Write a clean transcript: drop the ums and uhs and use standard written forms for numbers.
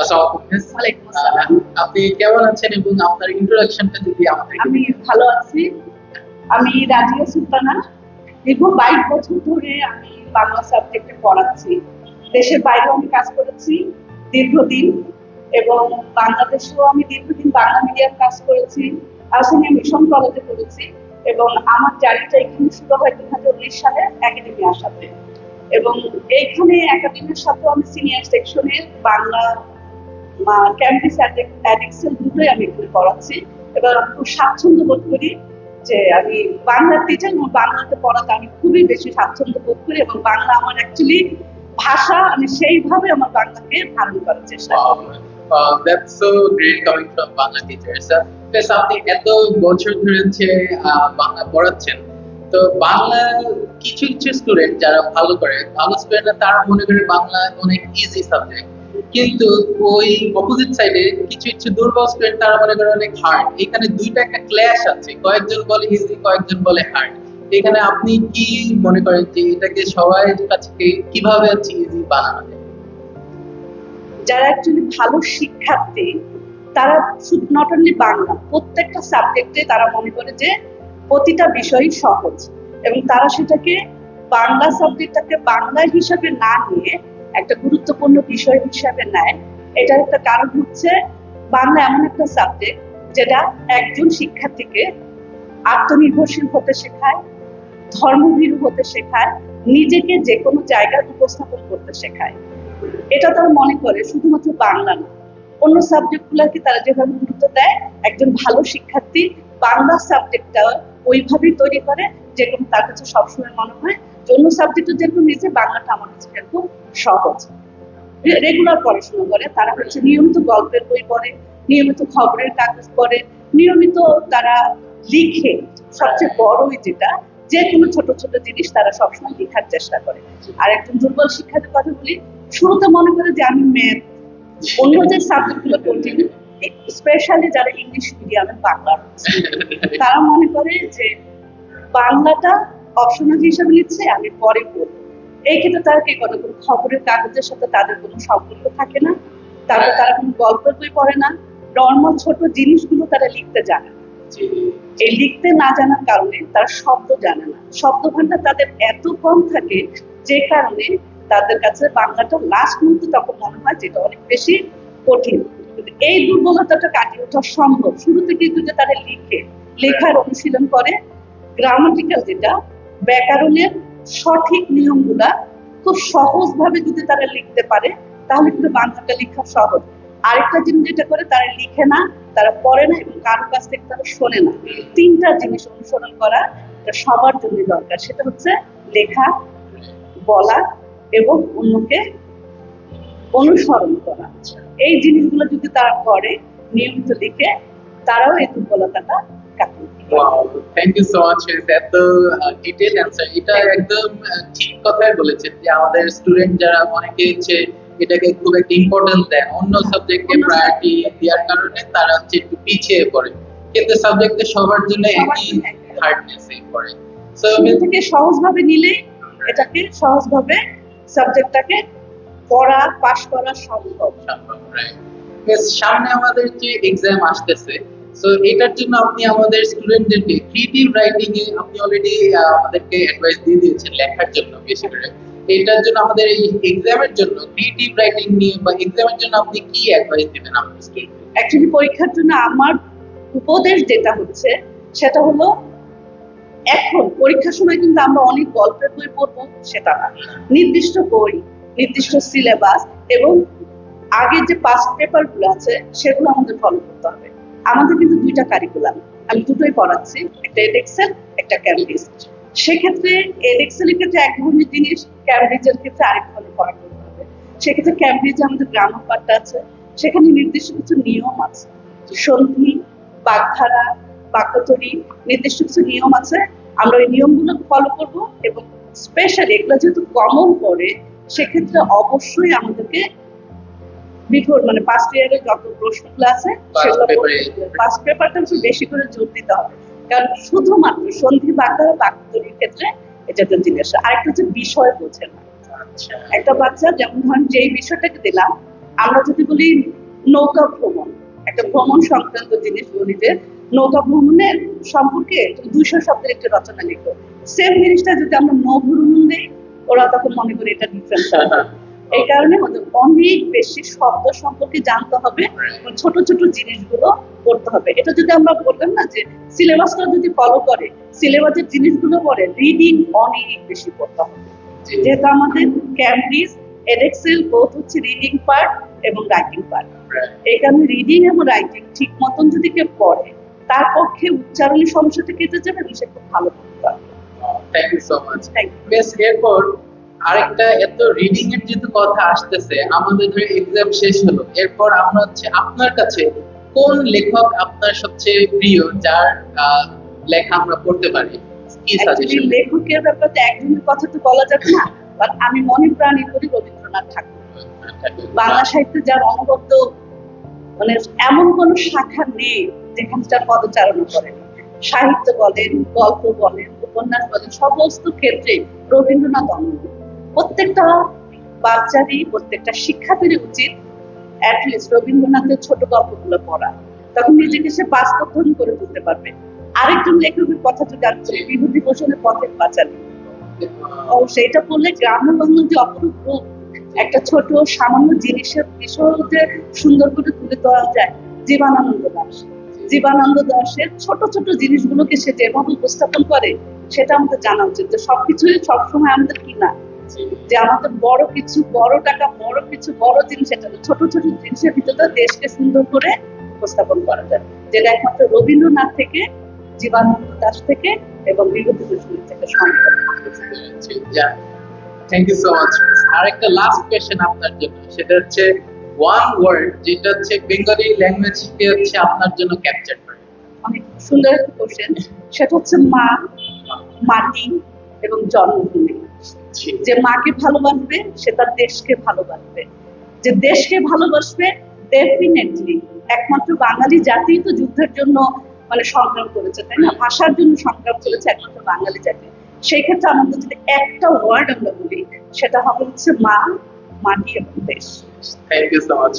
আসসালামু আলাইকুম মিস। ওয়ালাইকুম আসসালাম। আপনি কেমন আছেন এবং আপনার ইন্ট্রোডাকশনটা যদি আমাদেরকে আমি ভালো আছি। আমি রাজিয়া সুলতানা। দীর্ঘ 22 বছর ধরে আমি বাংলা সাবজেক্টে পড়াচ্ছি। দেশের বাইরেও আমি কাজ করেছি দীর্ঘদিন, এবং বাংলাদেশেও আমি দীর্ঘদিন বাংলা মিডিয়াম কাজ করেছি। আসামিয়া মিশন কলেজে করেছি, এবং আমার জার্নিটা এখানে শুরু হয় 2019 সালে একাডেমিয়ার সাথে। এবং এইখানে একাডেমির সাথে আমি সিনিয়র সেকশনের বাংলা ক্যাম্পাস অ্যাডিকশন দুটোই আমি এখানে পড়াচ্ছি। এবার আমি খুব স্বাচ্ছন্দ্য বোধ করি যে আমি বাংলার টিচার, এবং বাংলাতে পড়াতে আমি খুবই বেশি স্বাচ্ছন্দ্য বোধ করি, এবং বাংলা আমার অ্যাকচুয়ালি ভাষা, আমি সেইভাবে আমার বাংলাকে ধারণ করার চেষ্টা করি। That's so great coming from Bangla teachers. বেশ, আপনি এত বছর ধরে হচ্ছে বাংলা পড়াচ্ছেন, তো বাংলা কিছু কিছু স্টুডেন্ট যারা ভালো স্টুডেন্টরা তারা মনে করে বাংলা অনেক ইজি সাবজেক্ট, কিন্তু ওই অপোজিট সাইডে কিছু কিছু দুর্বল স্টুডেন্ট তারা মনে করে অনেক হার্ড। এখানে দুইটা একটা ক্ল্যাশ আছে, কয়েকজন বলে ইজি, কয়েকজন বলে হার্ড। এখানে আপনি কি মনে করেন যে এটাকে সবাই কাছে কিভাবে হচ্ছে ইজি বানানো যায়? যারা অ্যাকচুয়ালি ভালো শিক্ষার্থী, তারা শুধু নট অনলি বাংলা, প্রত্যেকটা সাবজেক্টে তারা মনে করে যে প্রতিটা বিষয়ই সহজ, এবং তারা সেটাকে বাংলা সাবজেক্টটাকে বাংলা হিসাবে না নিয়ে একটা গুরুত্বপূর্ণ বিষয় হিসাবে নেয়। এটার একটা কারণ হচ্ছে বাংলা এমন একটা সাবজেক্ট যেটা একজন শিক্ষার্থীকে আত্মনির্ভরশীল হতে শেখায়, ধর্মভীরু হতে শেখায়, নিজেকে যে কোনো জায়গায় উপস্থাপন করতে শেখায়। এটা তারা মনে করে শুধুমাত্র বাংলা না, অন্য সাবজেক্টগুলোকে তারা যেভাবে গুরুত্ব দেয়, একজন ভালো শিক্ষার্থী বাংলা সাবজেক্টটা ওইভাবেই তৈরি করে, যেরকম তার কাছে সবসময় মনে হয় যে অন্য সাবজেক্টে যেরকম নিজে, বাংলাটা আমার কাছে যেরকম সহজ। রেগুলার পড়াশোনা করে, তারা হচ্ছে নিয়মিত গল্পের বই পড়ে, নিয়মিত খবরের কাগজ পড়ে, নিয়মিত তারা লিখে। সবচেয়ে বড়ই যেটা, যে কোনো ছোট ছোট জিনিস তারা সবসময় লেখার চেষ্টা করে। আর একজন দুর্বল শিক্ষার্থীর কথা বলি, শুরুতে মনে করে যে আমি ম্যাথ, অন্য যে সাবজেক্ট গুলো কঠিন, স্পেশালি যারা ইংলিশ মিডিয়ামে বাংলা, তারা মনে করে যে বাংলাটা অপশনাল হিসাবে নিচ্ছে, আমি পরে পড়বো। এই ক্ষেত্রে তারা কি করে, কোনো খবরের কাগজের সাথে তাদের কোনো সম্পর্ক থাকে না, তারপর তারা কোনো গল্পের বই পড়ে না, নর্মাল ছোট জিনিসগুলো তারা লিখতে জানে না। এই লিখতে না জানার কারণে তারা শব্দ জানে না, শব্দ ভান্ডার তাদের এত কম থাকে, যে কারণে তাদের কাছে বাংলাটা লাস্ট মুহূর্তে তখন মনে হয় যেটা অনেক বেশি কঠিন। কিন্তু এই দুর্বলতাটা কাটিয়ে ওঠা সম্ভব শুরু থেকে যদি তারা লেখার অনুশীলন করে, গ্রামাটিক্যাল যেটা ব্যাকরণের সঠিক নিয়মগুলা খুব সহজভাবে যদি তারা লিখতে পারে, তাহলে কিন্তু বাংলাটা লেখা সহজ। আরেকটা জিনিস যেটা করে, তারা লিখে না, তারা পড়ে না, এবং কারোর কাছ থেকে তারা শোনে না। তিনটা জিনিস অনুসরণ করা সবার জন্য দরকার, সেটা হচ্ছে লেখা, বলা, এবং অন্যকে অনুসরণ করা। এই জিনিসগুলো যদি তারা করে, নিয়মিত লিখে, তারাও এই দুর্বলতাটা কাটিয়ে উঠবে। Wow, thank you so much এত ডিটেইলড অ্যানসার। এটা একদম ঠিক কথাই বলেছেন যে আমাদের স্টুডেন্ট যারা অনেকে হচ্ছে এটাকে খুব একটা ইম্পর্টেন্স দেয়, অন্য সাবজেক্টে প্রায়োরিটি দেওয়ার কারণে তারা হচ্ছে একটু পিছিয়ে পড়ে, কিন্তু সাবজেক্টে সবার জন্য একই হার্ডনেসে পড়ে। সো শুরু থেকে সহজভাবে নিলে এটাকে সহজভাবে সাবজেক্টটাকে পড়া, পাশ করা সম্ভব। সামনে আমাদের যে এক্সাম আসতেছে, সো এটার জন্য আপনি আমাদের স্টুডেন্টদেরকে ক্রিয়েটিভ রাইটিং এ আপনি অলরেডি আমাদেরকে অ্যাডভাইস দিয়ে দিয়েছেন লেখার জন্য বেশি করে। এটার জন্য আমাদের এই এক্সামের জন্য ক্রিয়েটিভ রাইটিং নিয়ে বা এক্সামের জন্য আপনি কি অ্যাডভাইস দিবেন আমাদের স্টুডেন্ট? অ্যাকচুয়ালি পরীক্ষার জন্য আমার উপদেশ যেটা হচ্ছে, সেটা হলো, এখন পরীক্ষার সময় কিন্তু আমরা অনেক গল্পের বই পড়বো সেটা না, নির্দিষ্ট বই, নির্দিষ্ট সিলেবাস, এবং আগের যে পাস্ট পেপার গুলো আছে সেগুলো আমাদের ফলো করতে হবে। আমাদের কিন্তু দুইটা কারিকুলাম, আমি দুটোই পড়াচ্ছি, একটা এডেক্সেল, একটা ক্যামব্রিজ। সেক্ষেত্রে এডেক্সেলের ক্ষেত্রে এক ধরনের জিনিস, ক্যামব্রিজের ক্ষেত্রে আরেক ধরনের পড়া করতে হবে। সেক্ষেত্রে ক্যামব্রিজে আমাদের গ্রামার পার্টটা আছে, সেখানে নির্দিষ্ট কিছু নিয়ম আছে, সন্ধি, বাগধারা, বাক্যতরী, নির্দিষ্ট কিছু নিয়ম আছে। আমরা ওই নিয়মগুলো ফলো করব, এবং স্পেশালি এগুলো যেহেতু কমন পড়ে, সেক্ষেত্রে অবশ্যই আমাদেরকে বিফোর মানে ফার্স্ট ইয়ারে যত প্রশ্নগুলো আছে সেগুলো ফার্স্ট পেপারটা একটু বেশি করে জোর দিতে হবে, কারণ শুধুমাত্র সন্ধি, বাগধারা, বাক্যতরীর ক্ষেত্রে এটা একটা জিনিস। আরেকটা হচ্ছে বিষয় বোঝে না। একটা বাচ্চা, যেমন ধরেন যেই বিষয়টাকে দিলাম, আমরা যদি বলি নৌকা ভ্রমণ, একটা ভ্রমণ সংক্রান্ত জিনিস বলি যে নৌকা ভ্রমণের সম্পর্কে 200 শব্দের একটা রচনা লিখো, সেম জিনিসটা যদি আমরা নৌ ভ্রমণ দিই, ওরা তখন মনে করি এটা ডিফারেন্ট। এই কারণে ওদের অনেক বেশি শব্দ সম্পর্কে জানতে হবে এবং ছোট ছোট জিনিসগুলো করতে হবে। এটা যদি আমরা বললাম না যে সিলেবাসটা যদি ফলো করে, সিলেবাসের জিনিসগুলো পড়ে, রিডিং অনেক বেশি করতে হবে। যেহেতু আমাদের ক্যামব্রিজ এডেক্সেল বোথ হচ্ছে রিডিং পার্ট এবং রাইটিং পার্ট। এই কারণে রিডিং এবং রাইটিং ঠিক মতন যদি কেউ পড়ে, তার পক্ষে উচ্চারণের সমস্যাটা কেটে যাবে এবং সে খুব ভালো করতে পারবে। Thank you so much. Thank you. বেশ, এরপর আরেকটা, এত রিডিং এর যেহেতু কথা আসতেছে, আমাদের ধরে এক্সাম শেষ হলো, এরপর আমরা হচ্ছে আপনার কাছে কোন লেখক আপনার সবচেয়ে প্রিয়, যার লেখা আমরা পড়তে পারি, কি Actually, সাজেশন? লেখকের ব্যাপারে একজনের কথা তো বলা যাবে না, বাট আমি মনে প্রাণে করি রবীন্দ্রনাথ ঠাকুর। বাংলা সাহিত্যে যার অনবদ্য, মানে এমন কোন শাখা নেই যেখানে তার পদচারণা করেন। সাহিত্য বলেন, গল্প বলেন, উপন্যাস বলেন, সমস্ত ক্ষেত্রে রবীন্দ্রনাথ অনন্য। প্রত্যেকটা বাচ্চারই, প্রত্যেকটা শিক্ষার্থীরই উচিত অ্যাটলিস্ট রবীন্দ্রনাথের ছোট গল্পগুলো পড়া, তখন নিজেকে সে বাস্তবধর্মী করে তুলতে পারবে। আরেকজন লেখকের কথা যদি আমি বলি, বিভূতিভূষণের পথের পাঁচালী, ও সেটা পড়লে গ্রাম্য বাংলার যে অপরূপ রূপ, একটা ছোট সামান্য জিনিসের বিষয় যে সুন্দর করে তুলে ধরা যায়। জীবনানন্দ দাশ, জীবনানন্দ দাশের ছোট ছোট জিনিসগুলোকে সে যেভাবে উপস্থাপন করে, সেটা আমাদের জানা উচিত যে সবকিছুই সবসময় আমাদের কি না, যে আমাদের বড় কিছু, বড় টাকা, বড় কিছু, বড় জিনিস, এটা না। ছোট ছোট জিনিসের ভিতরে দেশকে সুন্দর করে উপস্থাপন করা যায়, যেটা একমাত্র রবীন্দ্রনাথ থেকে, জীবনানন্দ দাশ থেকে এবং বিভূতিভূষণ থেকে সম্ভব। Thank you so much. আরেকটা লাস্ট কোয়েশ্চেন আপনার জন্য, সেটা হচ্ছে ওয়ান ওয়ার্ড যেটা হচ্ছে বেঙ্গলি ল্যাঙ্গুয়েজকে হচ্ছে আপনার জন্য ক্যাপচার করে। অনেক সুন্দর একটা কোশ্চেন, সেটা হচ্ছে মা, মাটি এবং জন্মভূমি। যে মাকে ভালোবাসবে সে তার দেশকে ভালোবাসবে, যে দেশকে ভালোবাসবে ডেফিনেটলি। একমাত্র বাঙালি জাতি তো যুদ্ধের জন্য মানে সংগ্রাম করেছে, তাই না? ভাষার জন্য সংগ্রাম করেছে একমাত্র বাঙালি জাতি। সেই ক্ষেত্রে আমাদের যদি একটা ওয়ার্ড আমরা বলি, সেটা হবে হচ্ছে মা, মাটি এবং দেশ। Thank you so much.